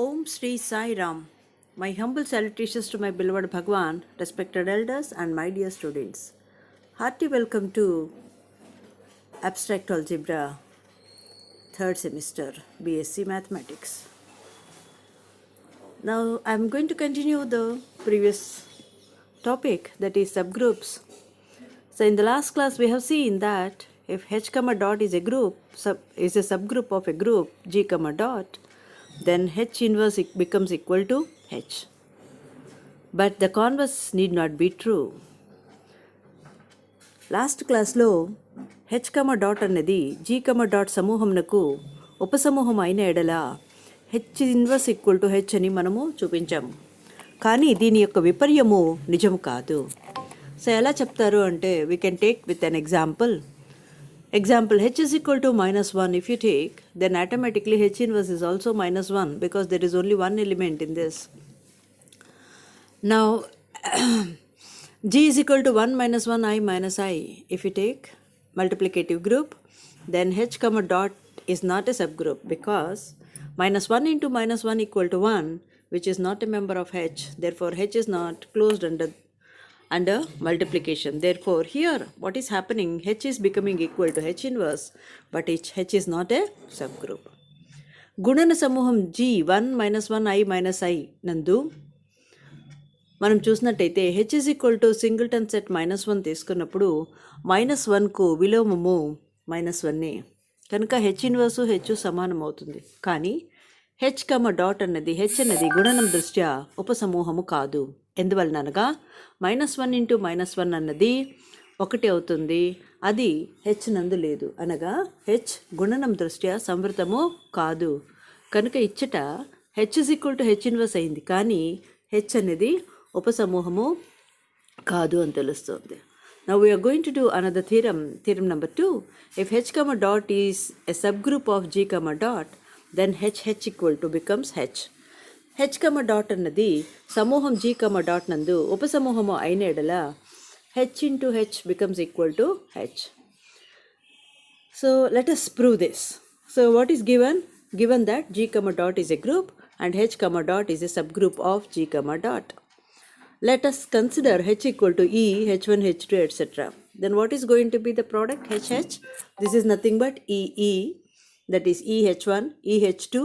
Om Sri Sai Ram. My humble salutations to my beloved Bhagwan, respected elders, and my dear students. Hearty welcome to Abstract Algebra, third semester, BSc Mathematics. Now I am going to continue the previous topic, that is subgroups. So in the last class we have seen that if h comma dot is a subgroup of a group g comma dot, then h inverse becomes equal to h. But the converse need not be true. Last క్లాస్లో H comma dot అన్నది G comma dot సమూహంనకు ఉపసమూహం అయిన ఎడల H inverse equal to H అని మనము చూపించాము. కానీ దీని యొక్క విపర్యము నిజం కాదు. సో ఎలా చెప్తారు అంటే, we can take with an example h is equal to -1. If you take, then automatically h inverse is also -1 because there is only one element in this. Now g is equal to 1 minus 1 I minus I. If you take multiplicative group, then h comma dot is not a subgroup because -1 into -1 equal to 1, which is not a member of h. Therefore h is not closed under multiplication. Therefore here what is happening, h is becoming equal to h inverse, but h is not a subgroup. గుణన సమూహం g 1 minus 1 I minus I నందు మనం చూసినట్టయితే H is equal to singleton set -1 తీసుకున్నప్పుడు -1కు విలోమము -1 కనుక H ఇన్వర్సు H సమానం అవుతుంది. కానీ H comma dot అన్నది హెచ్ అన్నది గుణనం దృష్ట్యా ఉపసమూహము కాదు. ఎందువలన అనగా -1 ఇంటూ -1 అన్నది 1 అవుతుంది, అది హెచ్ నందు లేదు, అనగా హెచ్ గుణనం దృష్ట్యా సంవృతము కాదు. కనుక ఇచ్చట H is equal to H inverse అయింది, కానీ హెచ్ అనేది ఉపసమూహము కాదు అని తెలుస్తుంది. Now we are going to do another theorem number 2. If h comma dot is a subgroup of g comma dot, then h equal to becomes h. h comma dot అన్నది సమూహం g comma dot నందు ఉపసమూహము అయిన ఎడల h into h becomes equal to h. So let us prove this. So what is given? Given that g comma dot is a group and h comma dot is a subgroup of g comma dot. Let us consider h equal to e, h1, h2, etc. Then what is going to be the product? h. This is nothing but e, that is e h1, e h2,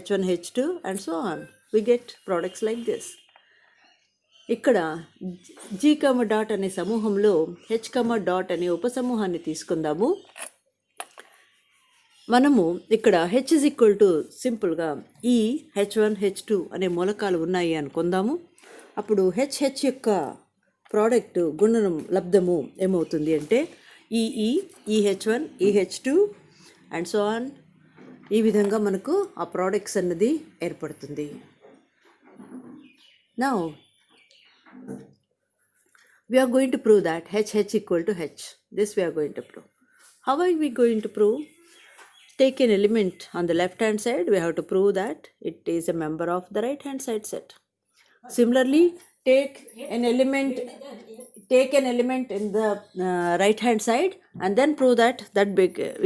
h1, h2 and so on. We get products like this. ఇక్కడ g comma dot అనే సమూహంలో h comma dot అనే ఉపసమూహాన్ని తీసుకుందాము. మనము ఇక్కడ h is equal to సింపుల్గా e, h1, h2 అనే మూలకాలు ఉన్నాయి అనుకుందాము. అప్పుడు హెచ్ యొక్క ప్రోడక్ట్ గుణనం లబ్ధము ఏమవుతుంది అంటే ఈఈ, ఈహెచ్1, ఈహెచ్2 అండ్ సో ఆన్. ఈ విధంగా మనకు ఆ ప్రోడక్ట్స్ అన్నది ఏర్పడుతుంది. Now we are going to prove that h equal to h. This we are going to prove. How are we going to prove? Take an element on the left hand side, we have to prove that it is a member of the right hand side set. Similarly, take an element in the right hand side and then prove that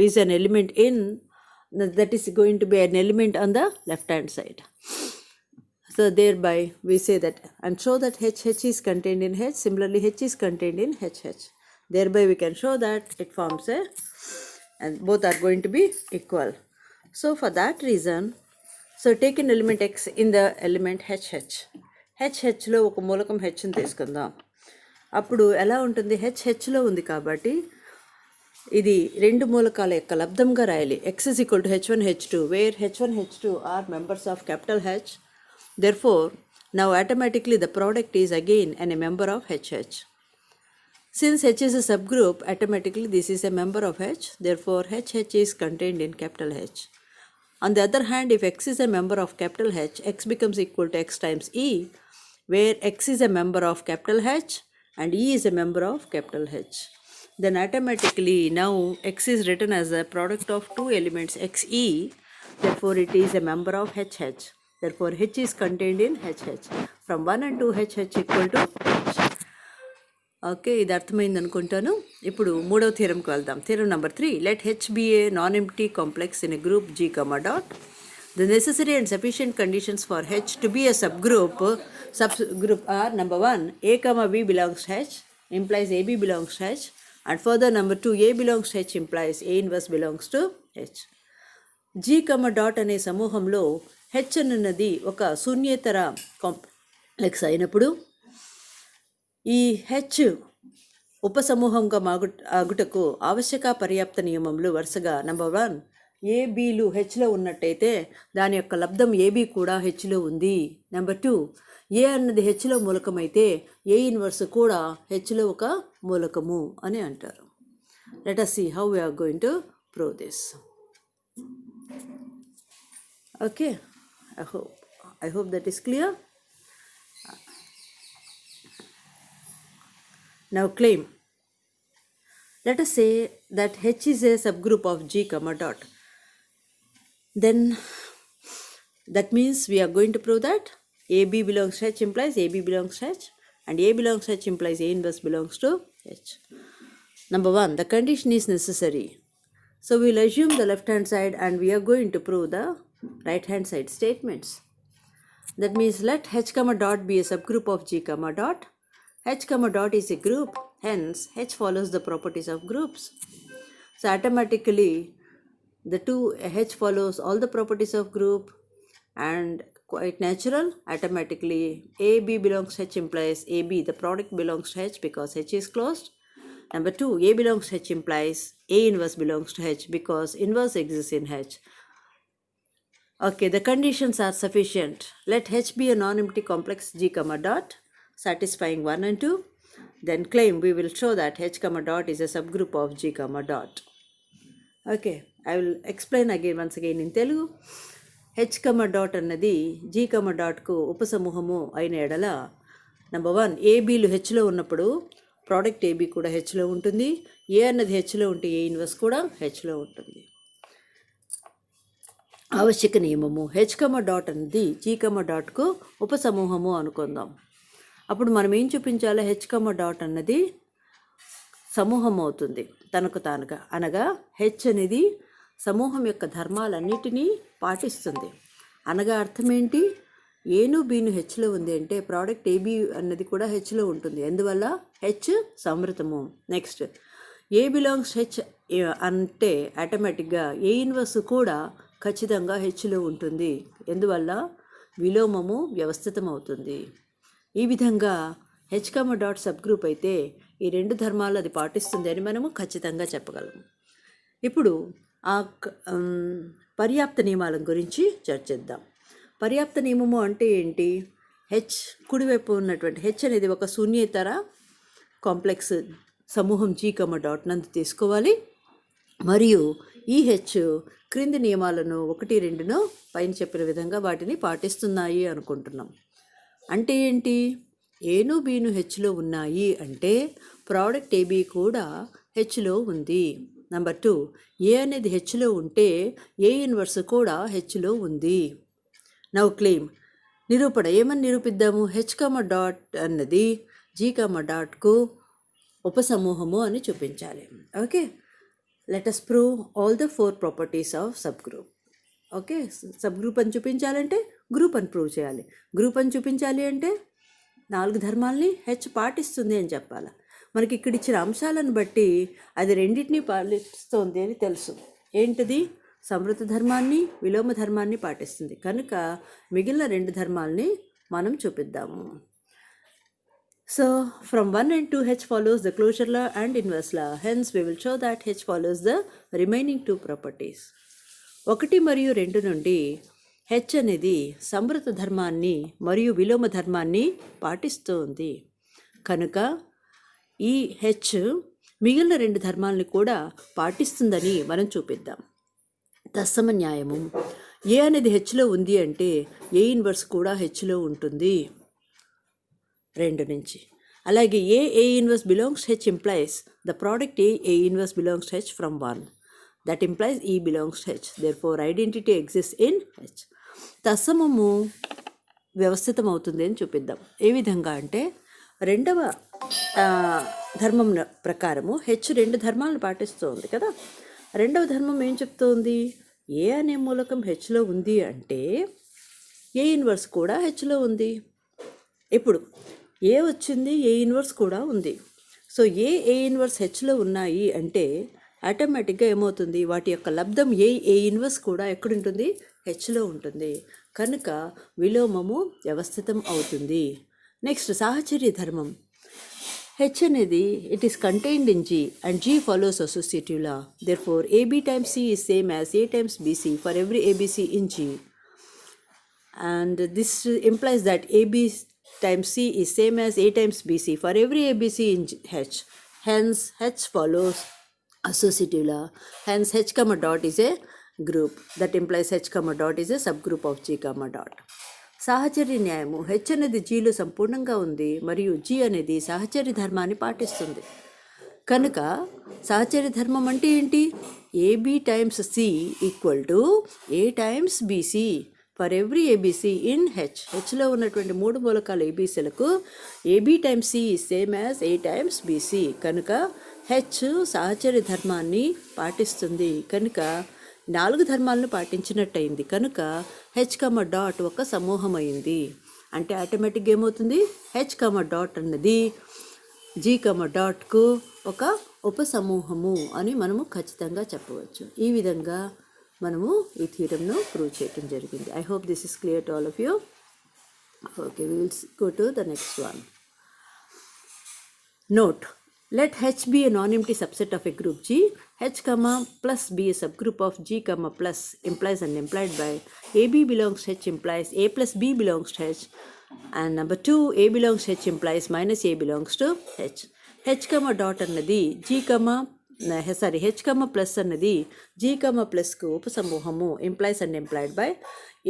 is an element that is going to be an element on the left hand side. So thereby we say that and show that h is contained in h. Similarly, h is contained in h. Thereby we can show that it forms and both are going to be equal. So for that reason, so take an element x in the element h. హెచ్లో ఒక మూలకం హెచ్ని తీసుకుందాం. అప్పుడు ఎలా ఉంటుంది, హెచ్లో ఉంది కాబట్టి ఇది రెండు మూలకాల యొక్క లబ్ధంగా రాయాలి. x is equal to h1, h2, where h1, h2 are members of capital H. Therefore, now automatically the product is again a member of h. Since h is a subgroup, automatically this is a member of h. Therefore, h is contained in capital H. On the other hand, if x is a member of capital H, x becomes equal to x times e, where x is a member of capital H and e is a member of capital H. Then automatically now x is written as a product of two elements xe. Therefore, it is a member of h. Therefore, h is contained in h. From 1 and 2, h equal to h. Okay, ఇది అర్థమైంది అనుకుంటాను. ఇప్పుడు మూడవ థియరంకి వెళ్దాం. Theorem number 3. Let H be a non empty complex in a group G comma dot. The necessary and sufficient conditions for H to be a subgroup are number 1, A comma B belongs to H implies AB belongs to H, and further number 2, A belongs to H implies A inverse belongs to H. G comma dot అనే సమూహంలో H అన్నది ఒక శూన్యేతర complex అయినప్పుడు ఈ H ఉపసమూహంగా ఆగుటకు ఆవశ్యక పర్యాప్త నియమములు వరుసగా number 1, ఏబీలు హెచ్లో ఉన్నట్టయితే దాని యొక్క లబ్ధం ఏబీ కూడా హెచ్లో ఉంది. నెంబర్ 2, ఏ అన్నది హెచ్లో మూలకమైతే ఏ ఇన్వర్స్ కూడా హెచ్లో ఒక మూలకము అని అంటారు. Let us see how we are going to prove this. Okay, I hope that is clear. Now claim. Let us say that H is a subgroup of G comma dot. Then that means we are going to prove that AB belongs to H implies AB belongs to H, and A belongs to H implies A inverse belongs to H. Number 1, the condition is necessary. So we will assume the left hand side and we are going to prove the right hand side statements. That means let H comma dot be a subgroup of G comma dot. H comma dot is a group, hence H follows the properties of groups. So automatically the two H follows all the properties of group, and quite natural, automatically AB belongs to H implies AB, the product belongs to H because H is closed. Number 2, A belongs to H implies A inverse belongs to H because inverse exists in H. Okay, the conditions are sufficient. Let H be a non-empty complex G comma dot satisfying 1 and 2. Then claim we will show that H comma dot is a subgroup of G comma dot. Okay, I will explain again once again in Telugu. H comma dot అన్నది G comma dot కు ఉపసమూహము అయిన ఎడల number 1, ఏబీలు హెచ్లో ఉన్నప్పుడు product AB కూడా హెచ్లో ఉంటుంది. ఏ అన్నది హెచ్లో ఉంటే ఏ ఇన్వర్స్ కూడా హెచ్లో ఉంటుంది. ఆవశ్యక నియమము, హెచ్ కమ డాట్ అన్నది జీ కమ డాట్కు ఉపసమూహము అనుకుందాం. అప్పుడు మనం ఏం చూపించాలో, హెచ్ కమ డాట్ అన్నది సమూహం అవుతుంది తనకు తానుగా. అనగా హెచ్ అనేది సమూహం యొక్క ధర్మాలన్నిటినీ పాటిస్తుంది. అనగా అర్థం ఏంటి? ఏను బీను హెచ్లో ఉంది అంటే ప్రోడక్ట్ ఏబీ అన్నది కూడా హెచ్లో ఉంటుంది. ఎందువల్ల? హెచ్ సంవృతము. నెక్స్ట్ ఏ బిలాంగ్స్ హెచ్ అంటే ఆటోమేటిక్గా ఏ ఇన్వర్స్ కూడా ఖచ్చితంగా హెచ్లో ఉంటుంది. ఎందువల్ల? విలోమము వ్యవస్థితం అవుతుంది. ఈ విధంగా H comma dot sub group అయితే ఈ రెండు ధర్మాలు అది పాటిస్తుంది అని మనము ఖచ్చితంగా చెప్పగలము. ఇప్పుడు ఆ పర్యాప్త నియమాల గురించి చర్చిద్దాం. పర్యాప్త నియమము అంటే ఏంటి? హెచ్ కుడివైపు ఉన్నటువంటి హెచ్ అనేది ఒక శూన్యేతర కాంప్లెక్స్ సమూహం జీ కమ డాట్ నందు తీసుకోవాలి. మరియు ఈ హెచ్ క్రింది నియమాలను 1, 2 పైన చెప్పిన విధంగా వాటిని పాటిస్తున్నాయి అనుకుంటున్నాం. అంటే ఏంటి? ఏను బీను హెచ్లో ఉన్నాయి అంటే ప్రోడక్ట్ ఏబీ కూడా హెచ్లో ఉంది. నెంబర్ 2, ఏ అనేది హెచ్లో ఉంటే ఏ ఇన్వర్స్ కూడా హెచ్లో ఉంది. నౌ క్లెయిమ్, నిరూపణ. ఏమని నిరూపిద్దాము? హెచ్ కమ డాట్ అన్నది జీ కమ డాట్కు ఉపసమూహము అని చూపించాలి. Okay, let us prove all the 4 properties of sub group. Okay, sub group అని చూపించాలంటే గ్రూప్ అని ప్రూవ్ చేయాలి. గ్రూప్ అని చూపించాలి అంటే 4 ధర్మాలని హెచ్ పాటిస్తుంది అని చెప్పాలి. మనకి ఇక్కడ ఇచ్చిన అంశాలను బట్టి అది రెండింటినీ పాటిస్తుంది అని తెలుసు. ఏంటిది? సంవృత ధర్మాన్ని, విలోమ ధర్మాన్ని పాటిస్తుంది. కనుక మిగిలిన 2 ధర్మాలని మనం చూపిద్దాము. So from 1 and 2 H follows the closure law and inverse law. Hence we will show that H follows the remaining 2 properties. 1 మరియు 2 నుండి H అనేది సంవృత ధర్మాన్ని మరియు విలోమ ధర్మాన్ని పాటిస్తుంది. కనుక ఈ H మిగిలిన 2 ధర్మాలని కూడా పాటిస్తుందని మనం చూపిద్దాం. తత్సమ న్యాయము. ఏ అనేది హెచ్లో ఉంది అంటే ఏ ఇన్వర్స్ కూడా హెచ్లో ఉంటుంది 2 నుంచి. అలాగే a inverse belongs H implies the product a inverse belongs H from 1. That implies e belongs H. Therefore identity exist in H. తత్సమము వ్యవస్థితం అవుతుంది అని చూపిద్దాం. ఏ విధంగా అంటే 2వ ధర్మం ప్రకారము హెచ్ 2 ధర్మాలను పాటిస్తుంది కదా. 2వ ధర్మం ఏం చెప్తోంది? ఏ అనే మూలకం హెచ్లో ఉంది అంటే ఏ ఇన్వర్స్ కూడా హెచ్లో ఉంది. ఇప్పుడు ఏ వచ్చింది, ఏ ఇన్వర్స్ కూడా ఉంది. సో ఏ ఇన్వర్స్ హెచ్లో ఉన్నాయి అంటే ఆటోమేటిక్గా ఏమవుతుంది, వాటి యొక్క లబ్ధం ఏ ఇన్వర్స్ కూడా ఎక్కడుంటుంది, హెచ్లో ఉంటుంది. కనుక విలోమము వ్యవస్థితం అవుతుంది. నెక్స్ట్ సాహచర్య ధర్మం. హెచ్ అనేది it is contained in G and G follows associative law. Therefore AB times C is same as A times BC for every ABC in G. And this implies that AB times C is same as A times BC for every ABC in H. Hence H follows associative law. Hence H comma dot is a group. That implies H comma dot is a subgroup of G comma dot. సాహచర్య న్యాయము. H అనేది జీలో సంపూర్ణంగా ఉంది మరియు G అనేది సాహచర్య ధర్మాన్ని పాటిస్తుంది. కనుక సాహచర్య ధర్మం అంటే ఏంటి, ab times C equal to A times bc for every abc in H. హెచ్లో ఉన్నటువంటి 3 మూలకాల ఏబీసీలకు ab times c same as a times bc. కనుక హెచ్ సాహచర్య ధర్మాన్ని పాటిస్తుంది. కనుక 4 ధర్మాలను పాటించినట్టయింది. కనుక హెచ్ కమ డాట్ ఒక సమూహం అయింది. అంటే ఆటోమేటిక్గా ఏమవుతుంది, హెచ్ కమ డాట్ అన్నది జీ కమ డాట్కు ఒక ఉపసమూహము అని మనము ఖచ్చితంగా చెప్పవచ్చు. ఈ విధంగా మనము ఈ థియరమ్ను ప్రూవ్ చేయటం జరిగింది. I hope this is clear to all of you. Okay, we will go to the next one. Note, let H be a non-empty subset of a group G. H comma plus be a subgroup of G comma plus implies and implied by AB belongs to H implies A plus B belongs to H. And number 2, A belongs to H implies minus A belongs to H. H comma dot అన్నది G comma H comma plus అన్నది G comma plus ఉపసమూహము. Implies and implied by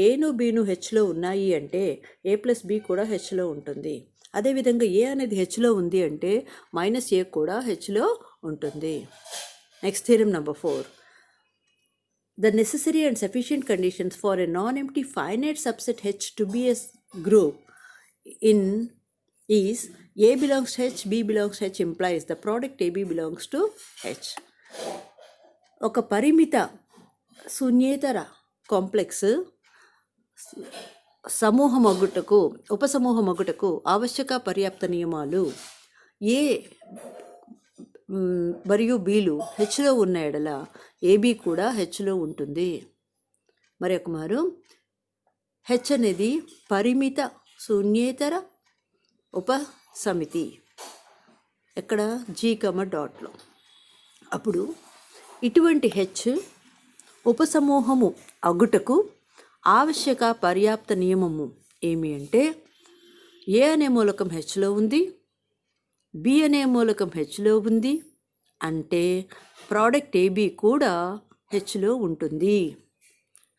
ఏను బీను హెచ్లో ఉన్నాయి అంటే ఏ plus B కూడా హెచ్లో ఉంటుంది. అదేవిధంగా ఏ అనేది హెచ్లో ఉంది అంటే మైనస్ ఏ కూడా హెచ్లో ఉంటుంది. Next theorem number 4. The necessary and sufficient conditions for a non-empty finite subset H to be a group in is A belongs to H, B belongs to H implies the product AB belongs to H. ఒక పరిమిత శూన్యేతర complex సమూహమగుటకు ఉపసమూహమగుటకు ఆవశ్యక పర్యాప్త నియమాలు ఏ మరియు బీలు హెచ్లో ఉన్న ఎడల AB కూడా హెచ్లో ఉంటుంది. మరి ఒక మారు హెచ్ అనేది పరిమిత శూన్యేతర ఉపసమితి ఎక్కడ జీ కమ డాట్లో. అప్పుడు ఇటువంటి హెచ్ ఉపసమూహము అగుటకు ఆవశ్యక పర్యాప్త నియమము ఏమి అంటే ఏ అనే మూలకం హెచ్లో ఉంది, బి అనే మూలకం హెచ్లో ఉంది అంటే ప్రోడక్ట్ ఏబి కూడా హెచ్లో ఉంటుంది.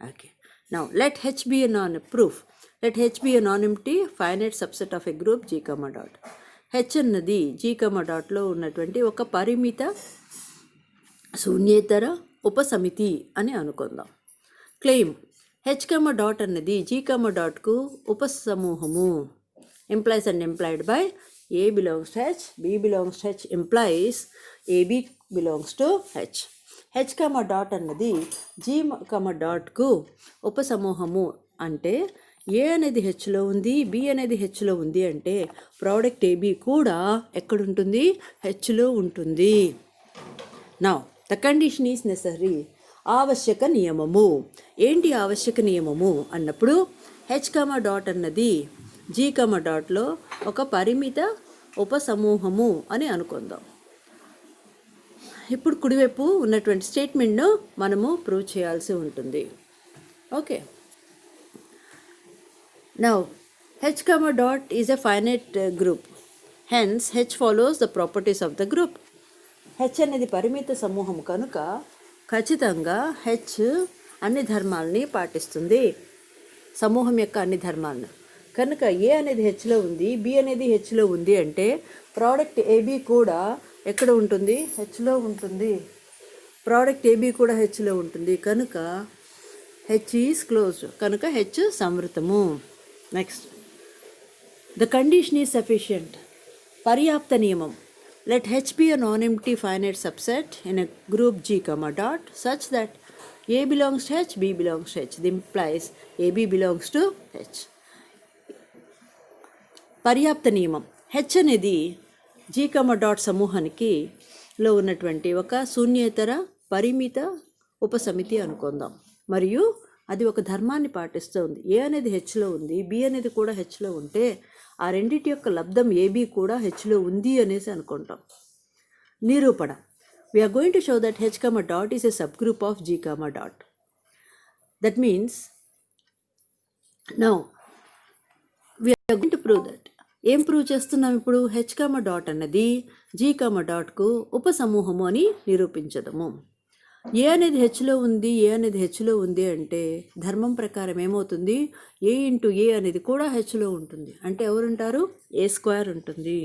Okay, now let H be a non proof. Let H be a non empty finite subset of a group G comma dot. H అన్నది జీ కమ డాట్లో ఉన్నటువంటి ఒక పరిమిత శూన్యేతర ఉపసమితి అని అనుకుందాం. క్లెయిమ్ హెచ్ కమ డాట్ అన్నది జీ కమ డాట్కు ఉపసమూహము. Implies and implied by A belongs to H, B belongs to H implies AB belongs to H. H comma dot అన్నది G comma dotకు ఉపసమూహము. అంటే ఏ అనేది హెచ్లో ఉంది, బి అనేది హెచ్లో ఉంది అంటే ప్రోడక్ట్ ఏబి కూడా ఎక్కడుంటుంది, హెచ్లో ఉంటుంది. Now the condition is necessary. ఆవశ్యక నియమము ఏంటి? ఆవశ్యక నియమము అన్నప్పుడు హెచ్ కమ డాట్ అన్నది జీ కమ డాట్లో ఒక పరిమిత ఉపసమూహము అని అనుకుందాం. ఇప్పుడు కుడివైపు ఉన్నటువంటి స్టేట్మెంట్ను మనము ప్రూవ్ చేయాల్సి ఉంటుంది. Okay, now H comma dot is a finite group. Hence H follows the properties of the group. H అనేది పరిమిత సమూహం కనుక ఖచ్చితంగా హెచ్ అన్ని ధర్మాలని పాటిస్తుంది, సమూహం యొక్క అన్ని ధర్మాలను. కనుక ఏ అనేది హెచ్లో ఉంది, బి అనేది హెచ్లో ఉంది అంటే ప్రోడక్ట్ ఏబి కూడా ఎక్కడ ఉంటుంది, హెచ్లో ఉంటుంది. ప్రోడక్ట్ ఏబి కూడా హెచ్లో ఉంటుంది కనుక హెచ్ ఈజ్ క్లోజ్డ్, కనుక హెచ్ సంవృతము. Next the condition is sufficient. పర్యాప్త నియమం. Let H be a non empty finite subset in a group G comma dot such that A belongs to H, B belongs to H. This implies AB belongs to H. పర్యాప్త నియమం. H అనేది G comma dot సమూహానికి లో ఉన్నటువంటి ఒక శూన్యేతర పరిమిత ఉపసమితి అనుకుందాం. మరియు అది ఒక ధర్మాన్ని పాటిస్తుంది. ఏ అనేది హెచ్లో ఉంది, బి అనేది కూడా హెచ్లో ఉంటే ఆ రెండింటి యొక్క లబ్ధం ఏబి కూడా హెచ్లో ఉంది అనేసి అనుకుంటాం. నిరూపణ. We are going to show that H comma dot is a subgroup of G comma dot. That means now we are going to prove that. ఏం ప్రూవ్ చేస్తున్నాం ఇప్పుడు? హెచ్ కామా డాట్ అన్నది జీ కామా డాట్కు ఉపసమూహము అని నిరూపించదము. ఏ అనేది హెచ్లో ఉంది, ఏ అనేది హెచ్లో ఉంది అంటే ధర్మం ప్రకారం ఏమవుతుంది? ఏ ఇంటూ ఏ అనేది కూడా హెచ్లో ఉంటుంది. అంటే ఎవరుంటారు? ఏ స్క్వేర్ ఉంటుంది.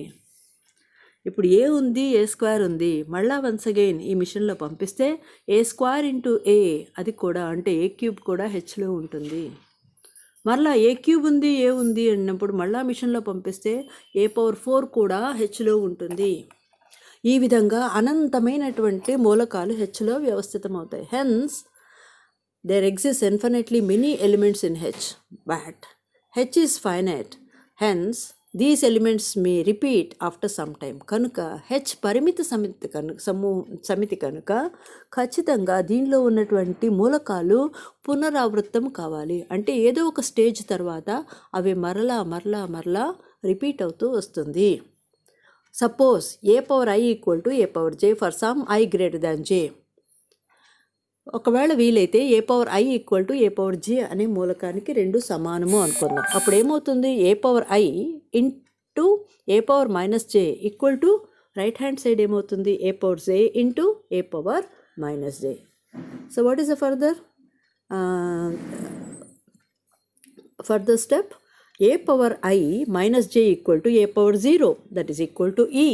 ఇప్పుడు ఏ ఉంది, ఏ స్క్వేర్ ఉంది. మళ్ళా వన్స్ అగైన్ ఈ మిషన్లో పంపిస్తే ఏ స్క్వేర్ ఇంటూ ఏ అది కూడా అంటే ఏ క్యూబ్ కూడా హెచ్లో ఉంటుంది. మరలా ఏ క్యూబ్ ఉంది, ఏ ఉంది అన్నప్పుడు మళ్ళా మిషన్లో పంపిస్తే ఏ పవర్ 4 కూడా హెచ్లో ఉంటుంది. ఈ విధంగా అనంతమైనటువంటి మూలకాలు హెచ్లో వ్యవస్థితమవుతాయి. Hence there exist infinitely many elements in H, but H is finite. Hence these elements may repeat after some time. కనుక హెచ్ పరిమిత సమితి కనుక ఖచ్చితంగా దీనిలో ఉన్నటువంటి మూలకాలు పునరావృతం కావాలి. అంటే ఏదో ఒక స్టేజ్ తర్వాత అవి మరలా రిపీట్ అవుతూ వస్తుంది. Suppose a power i equal to a power j for some i greater than j. ఒకవేళ వీలైతే a power i equal to a power j అనే మూలకానికి రెండు సమానము అనుకుందాం. అప్పుడు ఏమవుతుంది? A power i into a power minus j equal to right hand side ఏమవుతుంది? A power j into a power minus j. So what is the further step? A power i minus j equal to a power 0, that is equal to ఈ.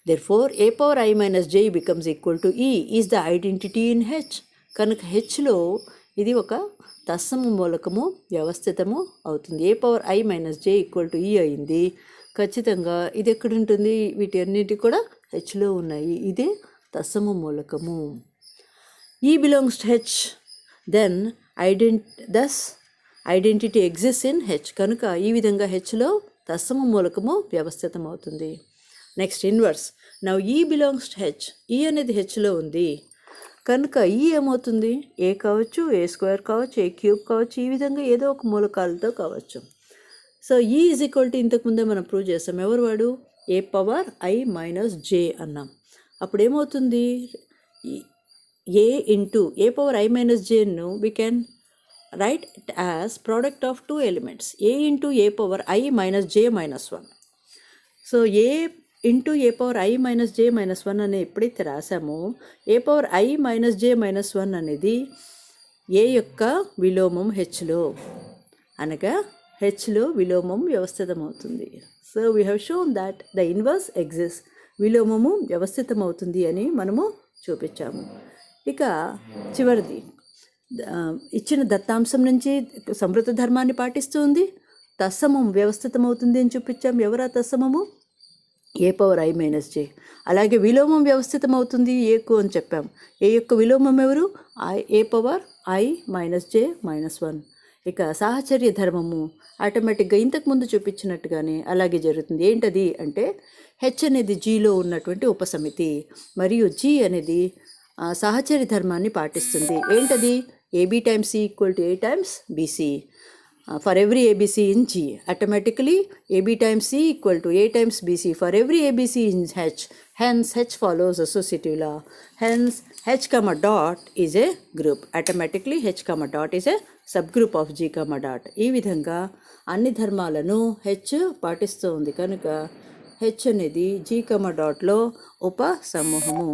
Therefore, a power I minus j becomes equal to e is the identity in H. కనుక హెచ్లో ఇది ఒక తత్సమ మూలకము వ్యవస్థితము అవుతుంది. A power i minus j equal to e అయింది. ఖచ్చితంగా ఇది ఎక్కడుంటుంది? వీటి అన్నిటి కూడా హెచ్లో ఉన్నాయి. ఇదే తత్సమ మూలకము. E belongs to H, then identity exist in H. కనుక ఈ విధంగా హెచ్లో తత్సమ మూలకము వ్యవస్థితం అవుతుంది. Next inverse. Now e belongs to H. E అనేది హెచ్లో ఉంది కనుక ఈ ఏమవుతుంది? ఏ కావచ్చు, ఏ స్క్వేర్ కావచ్చు, ఏ క్యూబ్ కావచ్చు, ఈ విధంగా ఏదో ఒక మూలకాలతో కావచ్చు. సో ఈ ఈజ్ ఈక్వల్ టు ఇంతకుముందే మనం ప్రూవ్ చేస్తాం. ఎవరు వాడు? A power i minus j అన్నాం. అప్పుడు ఏమవుతుంది? A into a power i minus జేను we can write as product of two elements, a into a power i minus j minus 1. So a into a power i minus j minus 1 అని ఎప్పుడైతే రాసామో a power i minus j minus 1 అనేది a యొక్క విలోమం హెచ్లో, అనగా హెచ్లో విలోమం వ్యవస్థితమవుతుంది. So we have shown that the inverse exist. విలోమము వ్యవస్థితమవుతుంది అని మనము చూపించాము. ఇక చివరిది, ఇచ్చిన దత్తాంశం నుంచి సంవృత ధర్మాన్ని పాటిస్తుంది. తత్సమం వ్యవస్థితమవుతుంది అని చూపించాం. ఎవరా తత్సమము? ఏ పవర్ ఐ మైనస్ జే. అలాగే విలోమం వ్యవస్థితమవుతుంది ఏకు అని చెప్పాం. ఏ యొక్క విలోమం ఎవరు? A power i minus j minus 1. ఇక సాహచర్య ధర్మము ఆటోమేటిక్గా ఇంతకుముందు చూపించినట్టుగానే అలాగే జరుగుతుంది. ఏంటది అంటే హెచ్ అనేది జీలో ఉన్నటువంటి ఉపసమితి మరియు జీ అనేది సాహచర్య ధర్మాన్ని పాటిస్తుంది. ఏంటది? AB times C equal to A times BC. For every ABC in G, automatically AB times C equal to A times BC for every ABC in H. Hence, H follows associative law. Hence, H comma dot is a group. Automatically, H comma dot is a subgroup of G comma dot. ఈ విధంగా అన్ని ధర్మాలను H పాటిస్తూ ఉంది కనుక H అనేది G comma dot లో ఉప సమూహము.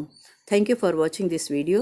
Thank you for watching this video.